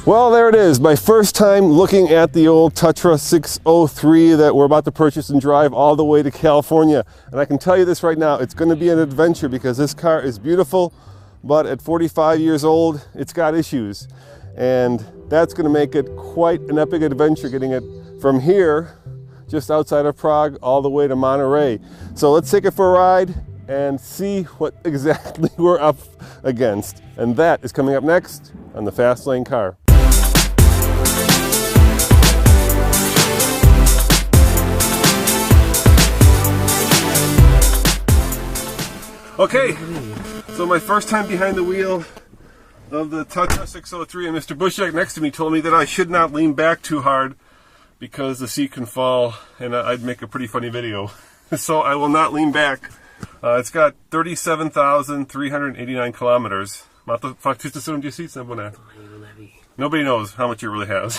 Well, there it is, my first time looking at the old Tatra 603 that we're about to purchase and drive all the way to California. And I can tell you this right now, it's going to be an adventure because this car is beautiful, but at 45 years old, it's got issues. And that's going to make it quite an epic adventure getting it from here, just outside of Prague, all the way to Monterey. So let's take it for a ride and see what exactly we're up against. And that is coming up next on the Fast Lane Car. Okay, so my first time behind the wheel of the Tatra 603, and Mr. Bushek next to me told me that I should not lean back too hard because the seat can fall and I'd make a pretty funny video. So I will not lean back. It's got 37,389 kilometers. Nobody knows how much it really has.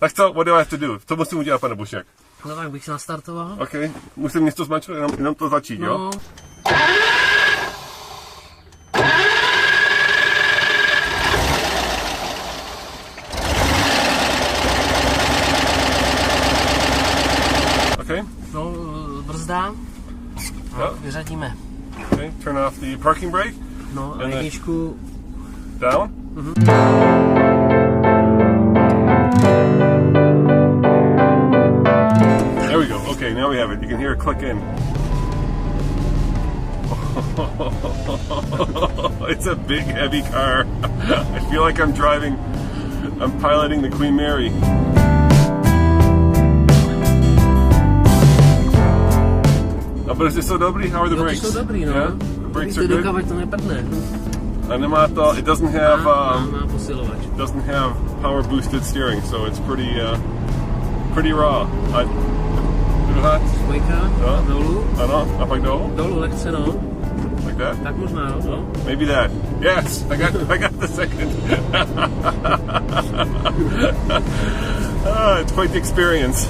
What do I have to do? Co musím udělat, pane Bušek? No tak bych se nastartoval. OK, musím něco zmačkat, jenom to začít, jo? No. OK. No, brzdám. No. Vyřadíme. OK, turn off the parking brake. No, a jedničku. Down. There we go. Okay, now we have it. You can hear it click in. It's a big, heavy car. I feel like I'm piloting the Queen Mary. But is it so dobrý? How are the brakes? Jsou dobrý, no. Yeah? The brakes are good. To nepadne. It doesn't have doesn't have power boosted steering, so it's pretty raw. Spojka, dolů. Ano, a pak dolů? Dolů lehce, no. Like that? Tak možná, no. Maybe that. Yes, I got the second. It's quite the experience.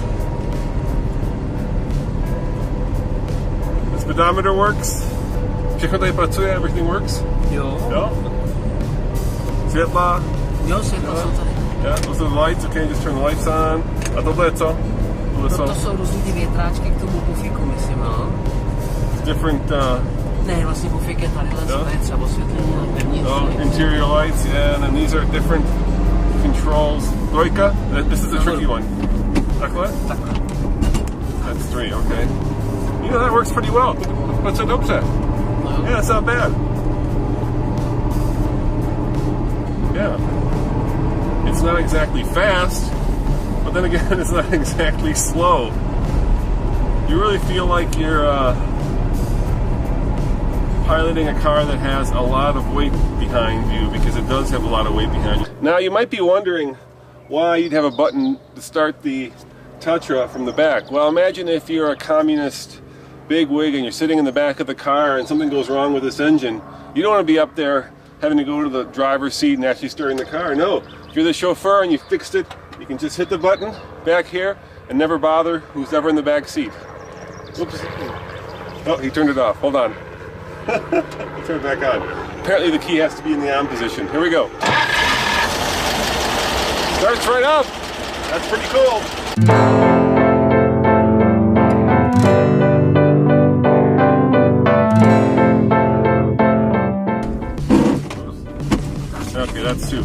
The speedometer works. Všechno tady pracuje, everything works. Jo. Světla. Jo, světla jsou tady. Yeah, those are the lights. Okay, just turn the lights on. A tohle je co? To jsou různý ty větráčky k tomu bufiku, myslím, no. Different. Ne, vlastně bufik je tady, to je třeba osvětlení na vevnitř. Interior lights, yeah, and then these are different controls. Dvojka? This is a tricky one. Takhle? Takhle. That's 3, okay. You know, that works pretty well. What's it dobře? Yeah, it's not bad. Yeah. It's not exactly fast, but then again, it's not exactly slow. You really feel like you're piloting a car that has a lot of weight behind you, because it does have a lot of weight behind you. Now, you might be wondering why you'd have a button to start the Tatra from the back. Well, imagine if you're a communist bigwig and you're sitting in the back of the car and something goes wrong with this engine. You don't want to be up there having to go to the driver's seat and actually steering the car. No, if you're the chauffeur and you fixed it, you can just hit the button back here and never bother who's ever in the back seat. Oops. Oh, he turned it off. Hold on. Turn it back on. Apparently the key has to be in the on position. Here we go. Starts right up. That's pretty cool. Okay, that's 2.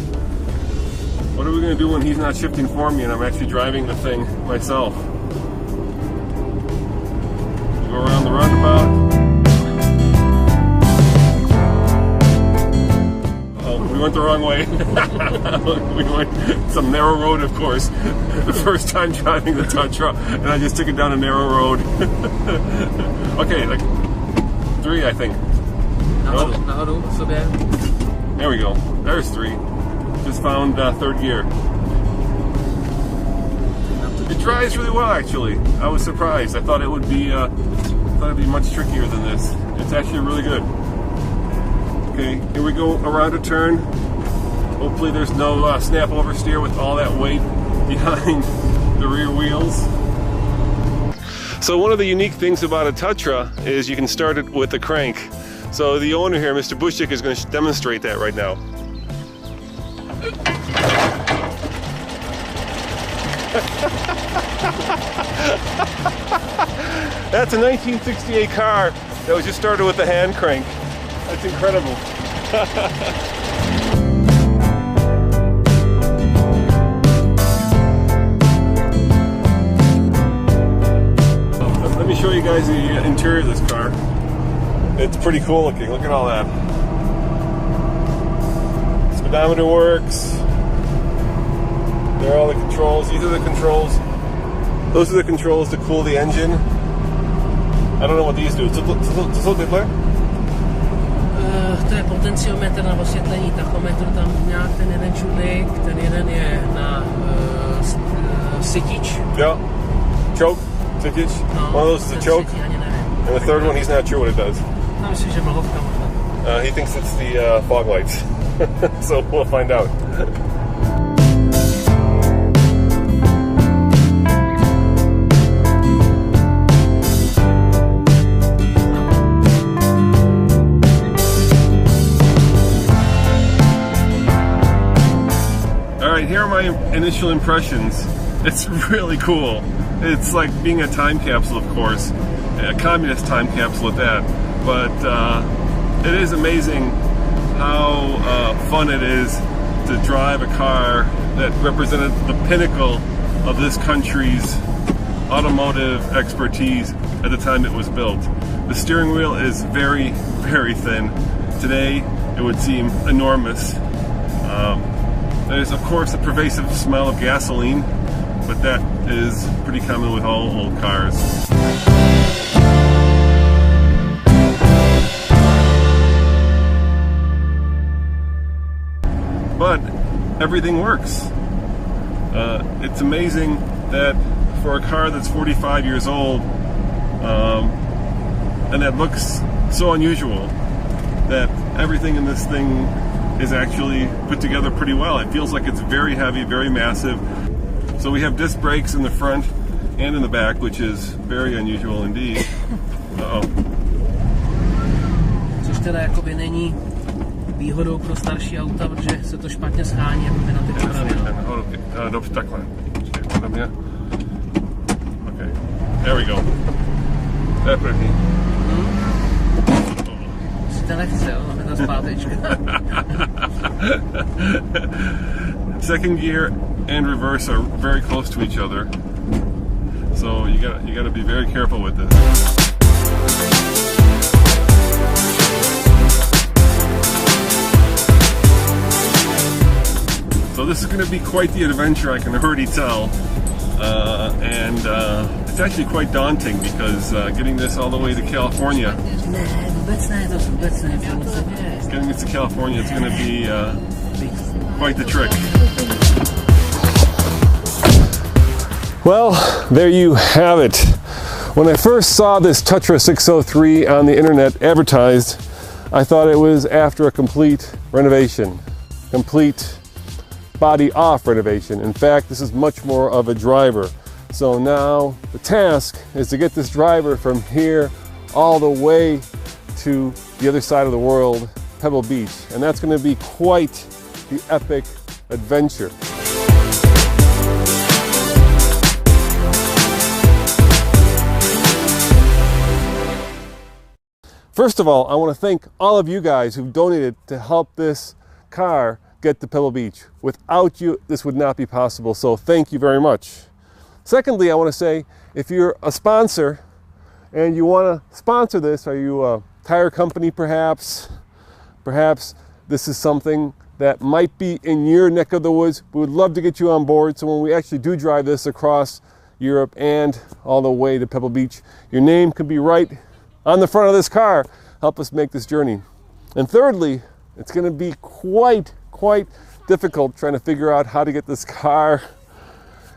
What are we going to do when he's not shifting for me and I'm actually driving the thing myself? Go around the roundabout. We went the wrong way. We went some narrow road, of course. The first time driving the Tatra, and I just took it down a narrow road. Okay, like 3, I think. Nahoru, sobě. There we go. There's 3. Just found 3rd gear. It drives really well, actually. I was surprised. I thought it would be much trickier than this. It's actually really good. Okay, here we go around a turn. Hopefully there's no snap oversteer with all that weight behind the rear wheels. So one of the unique things about a Tatra is you can start it with a crank. So the owner here, Mr. Bushik, is going to demonstrate that right now. That's a 1968 car that was just started with a hand crank. That's incredible. Let me show you guys the interior of this car. It's pretty cool looking. Look at all that. Speedometer works. There are all the controls. These are the controls. Those are the controls to cool the engine. I don't know what these do. Co jsou tyhle? To je potenciometr na osvětlení, tachometr, tam nějak ten jeden čudlik, ten jeden je na sytič. Yeah. Choke? Sytič? No, one of those is a choke. And the third one, he's not sure what it does. No, myslím, že mlhovka možná. He thinks it's the fog lights. So we'll find out. Here are my initial impressions. It's really cool. It's like being a time capsule, of course, a communist time capsule at that. But it is amazing how fun it is to drive a car that represented the pinnacle of this country's automotive expertise at the time it was built. The steering wheel is very, very thin. Today, it would seem enormous. There's, of course, a pervasive smell of gasoline, but that is pretty common with all old cars. But everything works. It's amazing that for a car that's 45 years old, and that looks so unusual, that everything in this thing is actually put together pretty well. It feels like it's very heavy, very massive. So we have disc brakes in the front and in the back, which is very unusual indeed. Uh-oh. Což teda jakoby není výhodou pro starší auta, protože se to špatně schání jakoby na ty pravidla. Dobře, takhle. Podle mě. Okay. There we go. To je první. Second gear and reverse are very close to each other, so you gotta be very careful with this. So this is going to be quite the adventure, I can already tell, and it's actually quite daunting because getting this all the way to California. Getting it to California is going to be quite the trick. Well, there you have it. When I first saw this Tatra 603 on the internet advertised, I thought it was after a complete renovation, complete body off renovation. In fact, this is much more of a driver. So now the task is to get this driver from here all the way to the other side of the world, Pebble Beach. And that's going to be quite the epic adventure. First of all, I want to thank all of you guys who've donated to help this car get to Pebble Beach. Without you, this would not be possible, so thank you very much. Secondly, I want to say, if you're a sponsor and you want to sponsor this, are you a tire company perhaps? Perhaps this is something that might be in your neck of the woods. We would love to get you on board, so when we actually do drive this across Europe and all the way to Pebble Beach, your name could be right on the front of this car. Help us make this journey. And thirdly, it's going to be quite difficult trying to figure out how to get this car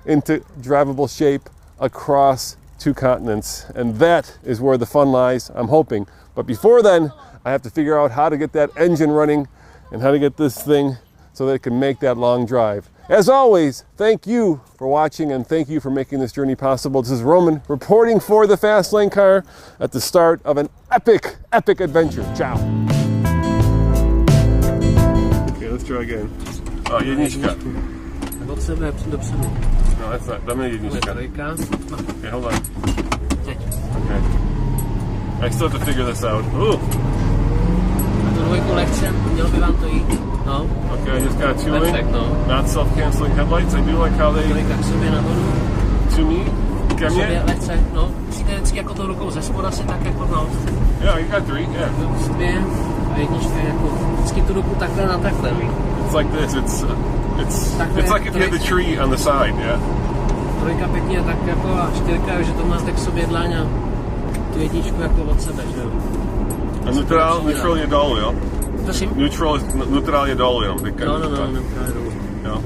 into drivable shape across 2 continents. And that is where the fun lies, I'm hoping. But before then, I have to figure out how to get that engine running and how to get this thing so that it can make that long drive. As always, thank you for watching and thank you for making this journey possible. This is Roman reporting for the Fast Lane Car at the start of an epic adventure. Ciao. Okay, let's try again. Oh, jednička. Od sebe, dopředu. No, that's not. Dáme jednička. Okay, hold on. Teď. Okay. I still have to figure this out. Ooh. A tu dvojku lehce, mělo by vám to jít. No. Okay, I just got 2 in. Perfect, no. Not self-canceling headlights. I do like how they... Trojka k sobě nahoru. To me? K sobě lehce, no. Musíte vždycky jako tou rukou ze spoda si tak jako, no. Yeah, you got 3, yeah. K sobě a jednička jako, vždycky tu ruku takhle na takhle, víš. It's like this, it's like if you had the tree on the side, yeah? Trojka pěkně tak jako a 4, že to máte k sobě dlaň a tu jedničku jako od sebe, že jo. A neutral je dolů, jo? Prosím? Neutral je dolů, jo? No, neutral je dolů. Jo.